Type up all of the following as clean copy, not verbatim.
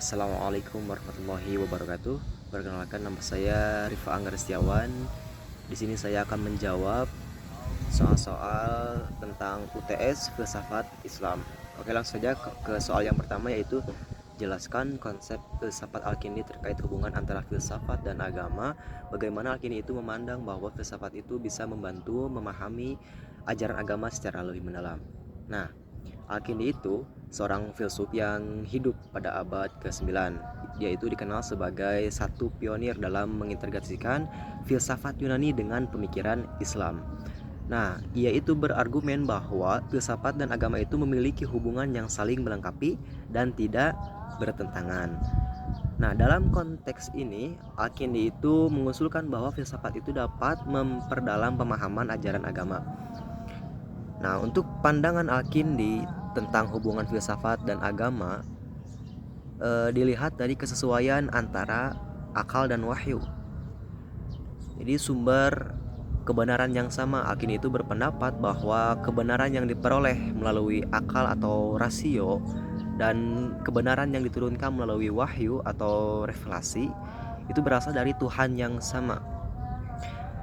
Assalamualaikum warahmatullahi wabarakatuh. Perkenalkan, nama saya Rifa Anggar Setiawan. Di sini saya akan menjawab soal-soal tentang UTS filsafat Islam. Oke, langsung saja ke soal yang pertama, yaitu jelaskan konsep filsafat Al-Kindi terkait hubungan antara filsafat dan agama. Bagaimana Al-Kindi itu memandang bahwa filsafat itu bisa membantu memahami ajaran agama secara lebih mendalam. Nah, Al-Kindi itu seorang filsuf yang hidup pada abad ke-9. Dia itu dikenal sebagai satu pionir dalam mengintegrasikan filsafat Yunani dengan pemikiran Islam. Nah, ia itu berargumen bahwa filsafat dan agama itu memiliki hubungan yang saling melengkapi dan tidak bertentangan. Nah, dalam konteks ini, Al-Kindi itu mengusulkan bahwa filsafat itu dapat memperdalam pemahaman ajaran agama. Nah, untuk pandangan Al-Kindi tentang hubungan filsafat dan agama dilihat dari kesesuaian antara akal dan wahyu. Jadi sumber kebenaran yang sama. Al-Kindi itu berpendapat bahwa kebenaran yang diperoleh melalui akal atau rasio dan kebenaran yang diturunkan melalui wahyu atau revelasi itu berasal dari Tuhan yang sama.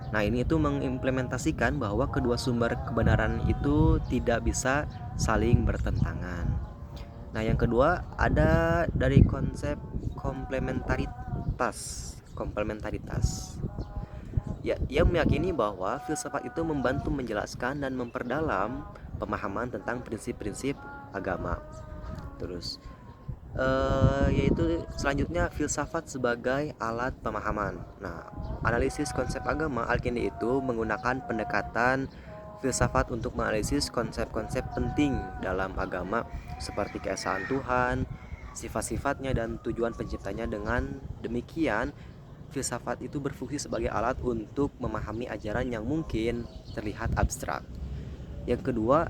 Nah, ini itu mengimplementasikan bahwa kedua sumber kebenaran itu tidak bisa saling bertentangan. Nah, yang kedua ada dari konsep komplementaritas. Komplementaritas. Ya, ia meyakini bahwa filsafat itu membantu menjelaskan dan memperdalam pemahaman tentang prinsip-prinsip agama. Terus yaitu selanjutnya filsafat sebagai alat pemahaman. Nah, analisis konsep agama Al-Kindi itu menggunakan pendekatan filsafat untuk menganalisis konsep-konsep penting dalam agama seperti keesaan Tuhan, sifat-sifatnya dan tujuan penciptanya. Dengan demikian, filsafat itu berfungsi sebagai alat untuk memahami ajaran yang mungkin terlihat abstrak. Yang kedua,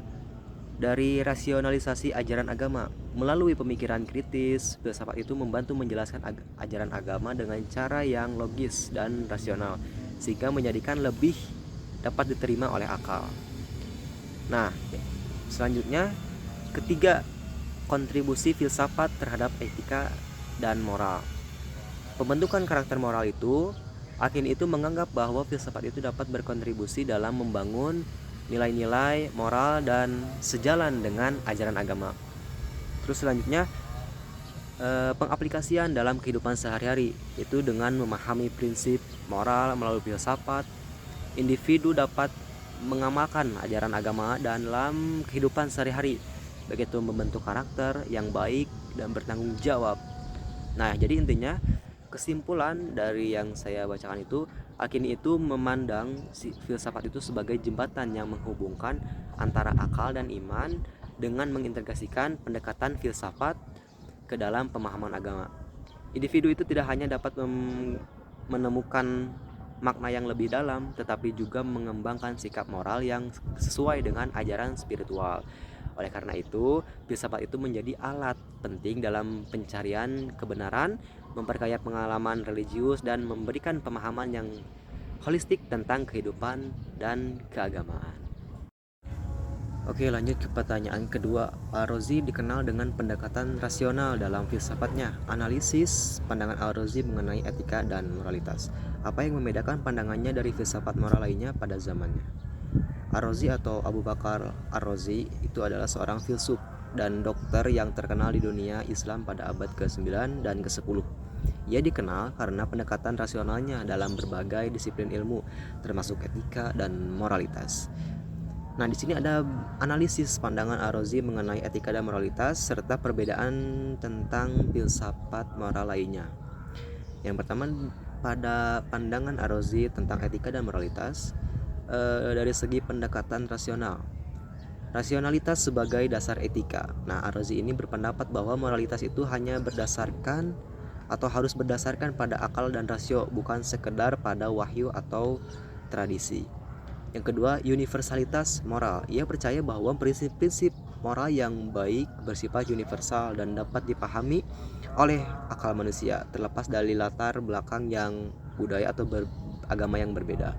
dari rasionalisasi ajaran agama. Melalui pemikiran kritis, filsafat itu membantu menjelaskan ajaran agama dengan cara yang logis dan rasional, sehingga menjadikan lebih dapat diterima oleh akal. Nah, selanjutnya, ketiga, kontribusi filsafat terhadap etika dan moral. Pembentukan karakter moral itu, Akin itu menganggap bahwa filsafat itu dapat berkontribusi dalam membangun nilai-nilai moral dan sejalan dengan ajaran agama. Terus selanjutnya, pengaplikasian dalam kehidupan sehari-hari, itu dengan memahami prinsip moral melalui filsafat, individu dapat mengamalkan ajaran agama dalam kehidupan sehari-hari, begitu membentuk karakter yang baik dan bertanggung jawab. Nah, jadi intinya kesimpulan dari yang saya bacakan itu, Akini itu memandang filsafat itu sebagai jembatan yang menghubungkan antara akal dan iman dengan mengintegrasikan pendekatan filsafat ke dalam pemahaman agama. Individu itu tidak hanya dapat menemukan makna yang lebih dalam, tetapi juga mengembangkan sikap moral yang sesuai dengan ajaran spiritual. Oleh karena itu, filsafat itu menjadi alat penting dalam pencarian kebenaran, memperkaya pengalaman religius, dan memberikan pemahaman yang holistik tentang kehidupan dan keagamaan. Oke, lanjut ke pertanyaan kedua. Al-Razi dikenal dengan pendekatan rasional dalam filsafatnya. Analisis pandangan Al-Razi mengenai etika dan moralitas. Apa yang membedakan pandangannya dari filsafat moral lainnya pada zamannya? Ar-Razi atau Abu Bakar Ar-Razi itu adalah seorang filsuf dan dokter yang terkenal di dunia Islam pada abad ke-9 dan ke-10. Ia dikenal karena pendekatan rasionalnya dalam berbagai disiplin ilmu, termasuk etika dan moralitas. Nah, di sini ada analisis pandangan Ar-Razi mengenai etika dan moralitas serta perbedaan tentang filsafat moral lainnya. Yang pertama, pada pandangan Ar-Razi tentang etika dan moralitas, dari segi pendekatan rasional. Rasionalitas sebagai dasar etika. Nah, Ar-Razi ini berpendapat bahwa moralitas itu hanya berdasarkan atau harus berdasarkan pada akal dan rasio, bukan sekedar pada wahyu atau tradisi. Yang kedua, universalitas moral. Ia percaya bahwa prinsip-prinsip moral yang baik bersifat universal dan dapat dipahami oleh akal manusia, terlepas dari latar belakang yang budaya atau agama yang berbeda.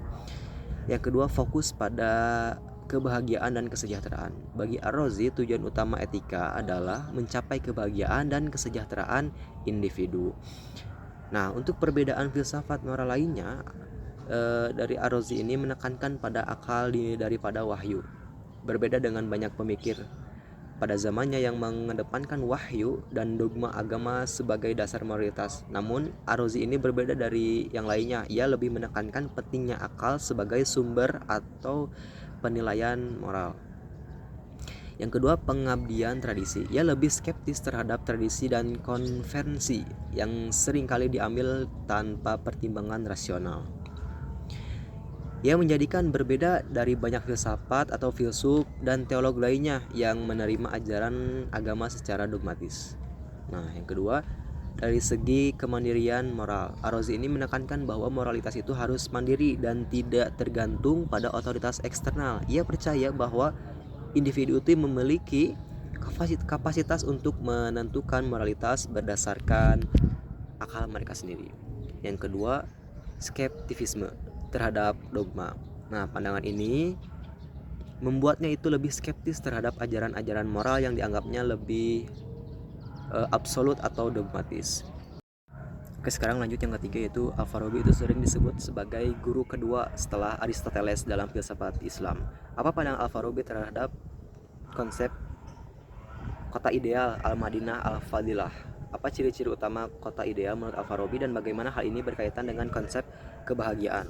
Yang kedua, fokus pada kebahagiaan dan kesejahteraan. Bagi Ar-Razi, tujuan utama etika adalah mencapai kebahagiaan dan kesejahteraan individu. Nah, untuk perbedaan filsafat moral lainnya, dari Ar-Razi ini menekankan pada akal daripada wahyu. Berbeda dengan banyak pemikir pada zamannya yang mengedepankan wahyu dan dogma agama sebagai dasar moralitas. Namun, Ar-Razi ini berbeda dari yang lainnya. Ia lebih menekankan pentingnya akal sebagai sumber atau penilaian moral. Yang kedua, pengabdian tradisi. Ia lebih skeptis terhadap tradisi dan konvensi yang seringkali diambil tanpa pertimbangan rasional. Ia menjadikan berbeda dari banyak filsafat atau filsuf dan teolog lainnya yang menerima ajaran agama secara dogmatis. Nah, yang kedua, dari segi kemandirian moral, Ar-Razi ini menekankan bahwa moralitas itu harus mandiri dan tidak tergantung pada otoritas eksternal. Ia percaya bahwa individu itu memiliki kapasitas untuk menentukan moralitas berdasarkan akal mereka sendiri. Yang kedua, skeptisisme terhadap dogma. Nah, pandangan ini membuatnya itu lebih skeptis terhadap ajaran-ajaran moral yang dianggapnya lebih absolut atau dogmatis. Oke, sekarang lanjut yang ketiga, yaitu Al-Farabi itu sering disebut sebagai guru kedua setelah Aristoteles dalam filsafat Islam. Apa pandangan Al-Farabi terhadap konsep kota ideal Al-Madinah Al-Fadilah? Apa ciri-ciri utama kota ideal menurut Al-Farabi dan bagaimana hal ini berkaitan dengan konsep kebahagiaan?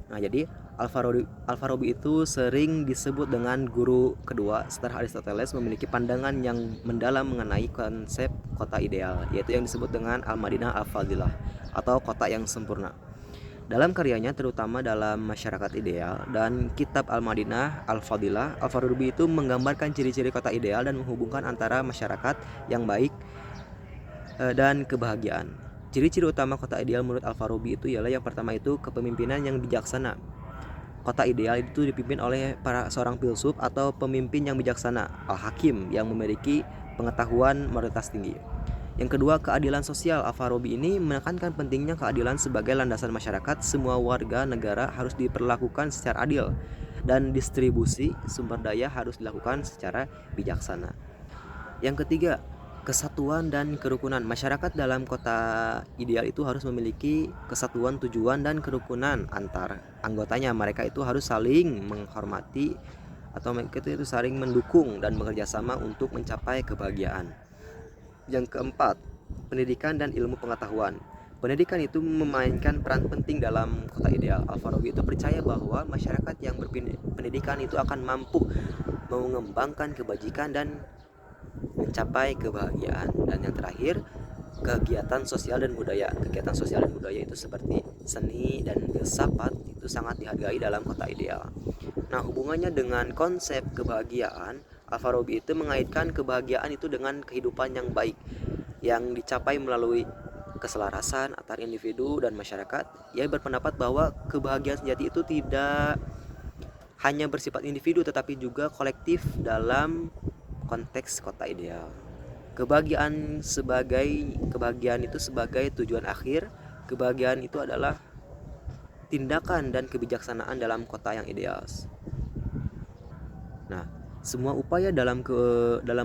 Nah, jadi Al-Farabi itu sering disebut dengan guru kedua setelah Aristoteles, memiliki pandangan yang mendalam mengenai konsep kota ideal, yaitu yang disebut dengan Al-Madinah Al-Fadilah atau kota yang sempurna. Dalam karyanya, terutama dalam Masyarakat Ideal dan Kitab Al-Madinah Al-Fadilah, Al-Farabi itu menggambarkan ciri-ciri kota ideal dan menghubungkan antara masyarakat yang baik dan kebahagiaan. Ciri-ciri utama kota ideal menurut Al-Farabi itu ialah yang pertama itu kepemimpinan yang bijaksana. Kota ideal itu dipimpin oleh seorang filsuf atau pemimpin yang bijaksana, Al-Hakim, yang memiliki pengetahuan moralitas tinggi. Yang kedua, keadilan sosial. Al-Farabi ini menekankan pentingnya keadilan sebagai landasan masyarakat. Semua warga negara harus diperlakukan secara adil dan distribusi sumber daya harus dilakukan secara bijaksana. Yang ketiga, kesatuan dan kerukunan. Masyarakat dalam kota ideal itu harus memiliki kesatuan tujuan dan kerukunan antar anggotanya. Mereka itu harus saling menghormati atau mereka itu saling mendukung dan bekerja sama untuk mencapai kebahagiaan. Yang keempat, pendidikan dan ilmu pengetahuan. Pendidikan itu memainkan peran penting dalam kota ideal. Al-Farabi itu percaya bahwa masyarakat yang berpendidikan itu akan mampu mengembangkan kebajikan dan mencapai kebahagiaan. Dan yang terakhir, kegiatan sosial dan budaya. Kegiatan sosial dan budaya itu seperti seni dan filsafat itu sangat dihargai dalam kota ideal. Nah, hubungannya dengan konsep kebahagiaan, Al-Farabi itu mengaitkan kebahagiaan itu dengan kehidupan yang baik yang dicapai melalui keselarasan antar individu dan masyarakat. Ia berpendapat bahwa kebahagiaan sejati itu tidak hanya bersifat individu tetapi juga kolektif dalam konteks kota ideal. Kebahagiaan itu sebagai tujuan akhir. Kebahagiaan itu adalah tindakan dan kebijaksanaan dalam kota yang ideal. Nah, semua upaya dalam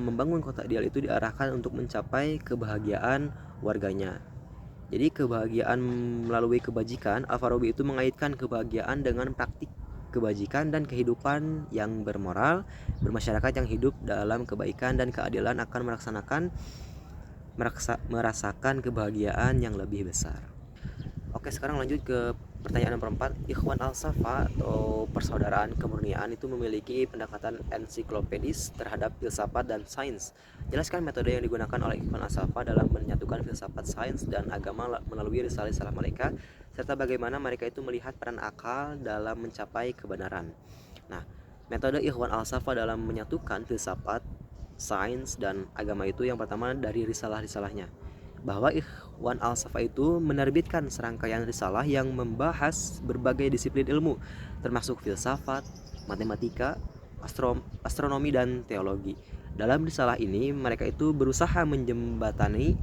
membangun kota ideal itu diarahkan untuk mencapai kebahagiaan warganya. Jadi kebahagiaan melalui kebajikan, Al-Farabi itu mengaitkan kebahagiaan dengan praktik kebajikan dan kehidupan yang bermoral. Bermasyarakat yang hidup dalam kebaikan dan keadilan akan merasakan kebahagiaan yang lebih besar. Oke, sekarang lanjut ke pertanyaan nomor 4. Ikhwan Al-Safa atau persaudaraan kemurnian itu memiliki pendekatan ensiklopedis terhadap filsafat dan sains. Jelaskan metode yang digunakan oleh Ikhwan Al-Safa dalam menyatukan filsafat, sains, dan agama melalui risalah-risalah mereka, serta bagaimana mereka itu melihat peran akal dalam mencapai kebenaran. Nah, metode Ikhwan Al-Safa dalam menyatukan filsafat, sains, dan agama itu yang pertama dari risalah-risalahnya, bahwa Ikhwan Al-Safa itu menerbitkan serangkaian risalah yang membahas berbagai disiplin ilmu, termasuk filsafat, matematika, astronomi, dan teologi. Dalam risalah ini, mereka itu berusaha menjembatani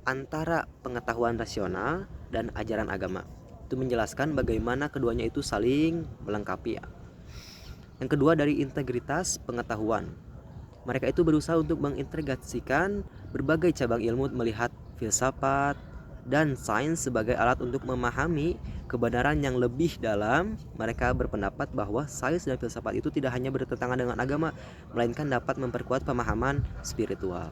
antara pengetahuan rasional dan ajaran agama. Itu menjelaskan bagaimana keduanya itu saling melengkapi. Yang kedua dari integritas pengetahuan. Mereka itu berusaha untuk mengintegrasikan berbagai cabang ilmu melihat filsafat dan sains sebagai alat untuk memahami kebenaran yang lebih dalam. Mereka berpendapat bahwa sains dan filsafat itu tidak hanya bertentangan dengan agama, melainkan dapat memperkuat pemahaman spiritual.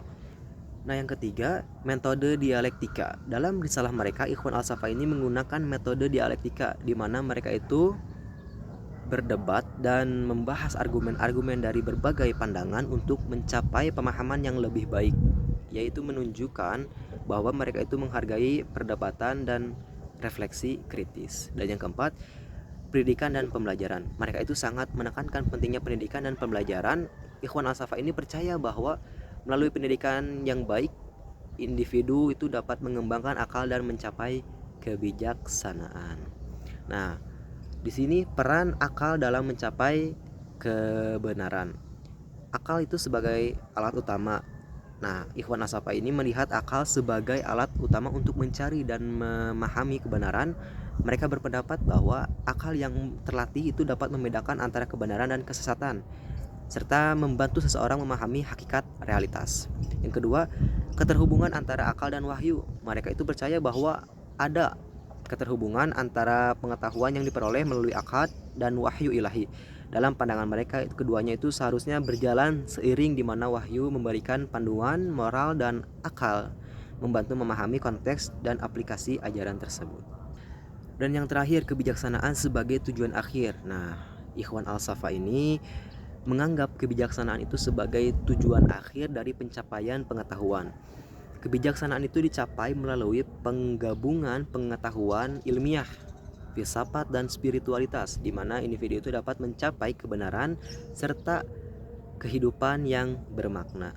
Nah, yang ketiga, metode dialektika. Dalam risalah mereka, Ikhwan Al-Safa ini menggunakan metode dialektika, di mana mereka itu berdebat dan membahas argumen-argumen dari berbagai pandangan untuk mencapai pemahaman yang lebih baik, yaitu menunjukkan bahwa mereka itu menghargai perdebatan dan refleksi kritis. Dan yang keempat, pendidikan dan pembelajaran. Mereka itu sangat menekankan pentingnya pendidikan dan pembelajaran. Ikhwan Al-Safa ini percaya bahwa melalui pendidikan yang baik, individu itu dapat mengembangkan akal dan mencapai kebijaksanaan. Nah, di sini peran akal dalam mencapai kebenaran. Akal itu sebagai alat utama. Nah, Ikhwan Al-Safa ini melihat akal sebagai alat utama untuk mencari dan memahami kebenaran. Mereka berpendapat bahwa akal yang terlatih itu dapat membedakan antara kebenaran dan kesesatan, serta membantu seseorang memahami hakikat realitas. Yang kedua, keterhubungan antara akal dan wahyu. Mereka itu percaya bahwa ada keterhubungan antara pengetahuan yang diperoleh melalui akal dan wahyu ilahi. Dalam pandangan mereka, keduanya itu seharusnya berjalan seiring, di mana wahyu memberikan panduan moral dan akal membantu memahami konteks dan aplikasi ajaran tersebut. Dan yang terakhir, kebijaksanaan sebagai tujuan akhir. Nah, Ikhwan Al-Safa ini menganggap kebijaksanaan itu sebagai tujuan akhir dari pencapaian pengetahuan. Kebijaksanaan itu dicapai melalui penggabungan pengetahuan ilmiah, filsafat, dan spiritualitas, di mana individu itu dapat mencapai kebenaran serta kehidupan yang bermakna.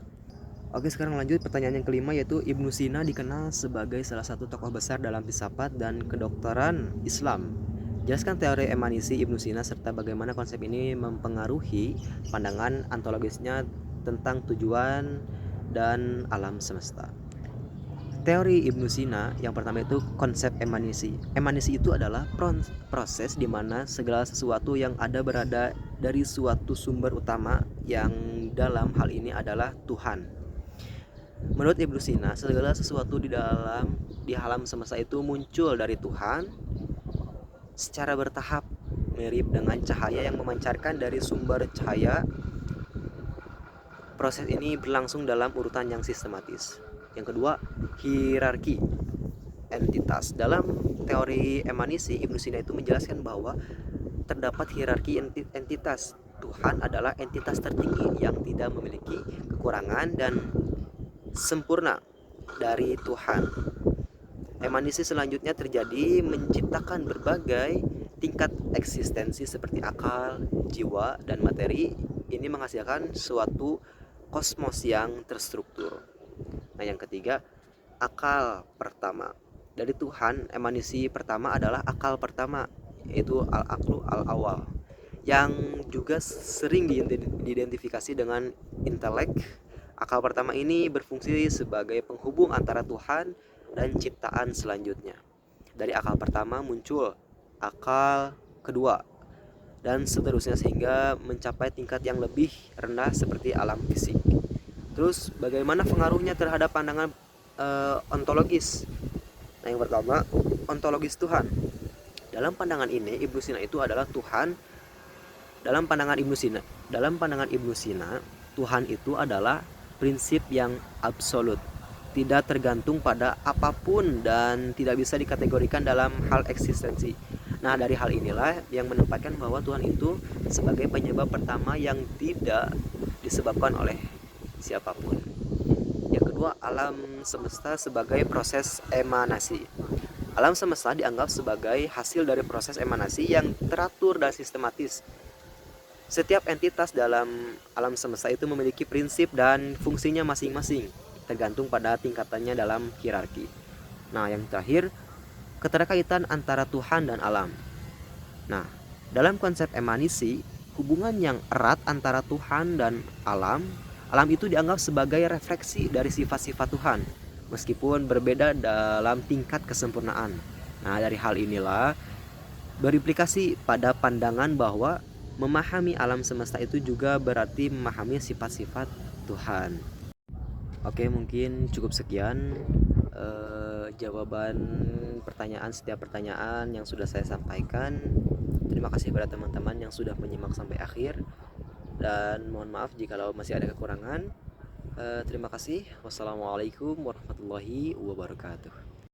Oke, sekarang lanjut pertanyaan yang kelima, yaitu Ibnu Sina dikenal sebagai salah satu tokoh besar dalam filsafat dan kedokteran Islam. Jelaskan teori emanisi Ibnu Sina serta bagaimana konsep ini mempengaruhi pandangan ontologisnya tentang tujuan dan alam semesta. Teori Ibnu Sina yang pertama itu konsep emanisi. Emanisi itu adalah proses di mana segala sesuatu yang ada berada dari suatu sumber utama, yang dalam hal ini adalah Tuhan. Menurut Ibnu Sina, segala sesuatu di alam semesta itu muncul dari Tuhan secara bertahap, mirip dengan cahaya yang memancarkan dari sumber cahaya. Proses ini berlangsung dalam urutan yang sistematis. Yang kedua, hierarki entitas. Dalam teori emanisi, Ibnu Sina itu menjelaskan bahwa terdapat hierarki entitas. Tuhan adalah entitas tertinggi yang tidak memiliki kekurangan dan sempurna dari Tuhan. Emanisi selanjutnya terjadi menciptakan berbagai tingkat eksistensi seperti akal, jiwa, dan materi. Ini menghasilkan suatu kosmos yang terstruktur. Nah, yang ketiga, akal pertama. Dari Tuhan, emanisi pertama adalah akal pertama, yaitu al-aqlu al-awal, yang juga sering diidentifikasi dengan intelek. Akal pertama ini berfungsi sebagai penghubung antara Tuhan dan ciptaan selanjutnya. Dari akal pertama muncul akal kedua, dan seterusnya sehingga mencapai tingkat yang lebih rendah seperti alam fisik. Terus bagaimana pengaruhnya terhadap pandangan ontologis? Nah, yang pertama, ontologis Tuhan. Dalam pandangan ini, Ibnu Sina itu adalah Tuhan. Dalam pandangan Ibnu Sina, Tuhan itu adalah prinsip yang absolut, tidak tergantung pada apapun dan tidak bisa dikategorikan dalam hal eksistensi. Nah, dari hal inilah yang menempatkan bahwa Tuhan itu sebagai penyebab pertama yang tidak disebabkan oleh siapapun. Yang kedua, alam semesta sebagai proses emanasi. Alam semesta dianggap sebagai hasil dari proses emanasi yang teratur dan sistematis. Setiap entitas dalam alam semesta itu memiliki prinsip dan fungsinya masing-masing, tergantung pada tingkatannya dalam hierarki. Nah, yang terakhir, keterkaitan antara Tuhan dan alam. Nah, dalam konsep emanisi, hubungan yang erat antara Tuhan dan alam itu dianggap sebagai refleksi dari sifat-sifat Tuhan, meskipun berbeda dalam tingkat kesempurnaan. Nah, dari hal inilah berimplikasi pada pandangan bahwa Memahami alam semesta itu juga berarti memahami sifat-sifat Tuhan. Oke, mungkin cukup sekian jawaban setiap pertanyaan yang sudah saya sampaikan. Terima kasih kepada teman-teman yang sudah menyimak sampai akhir, dan mohon maaf jika masih ada kekurangan. Terima kasih. Wassalamualaikum warahmatullahi wabarakatuh.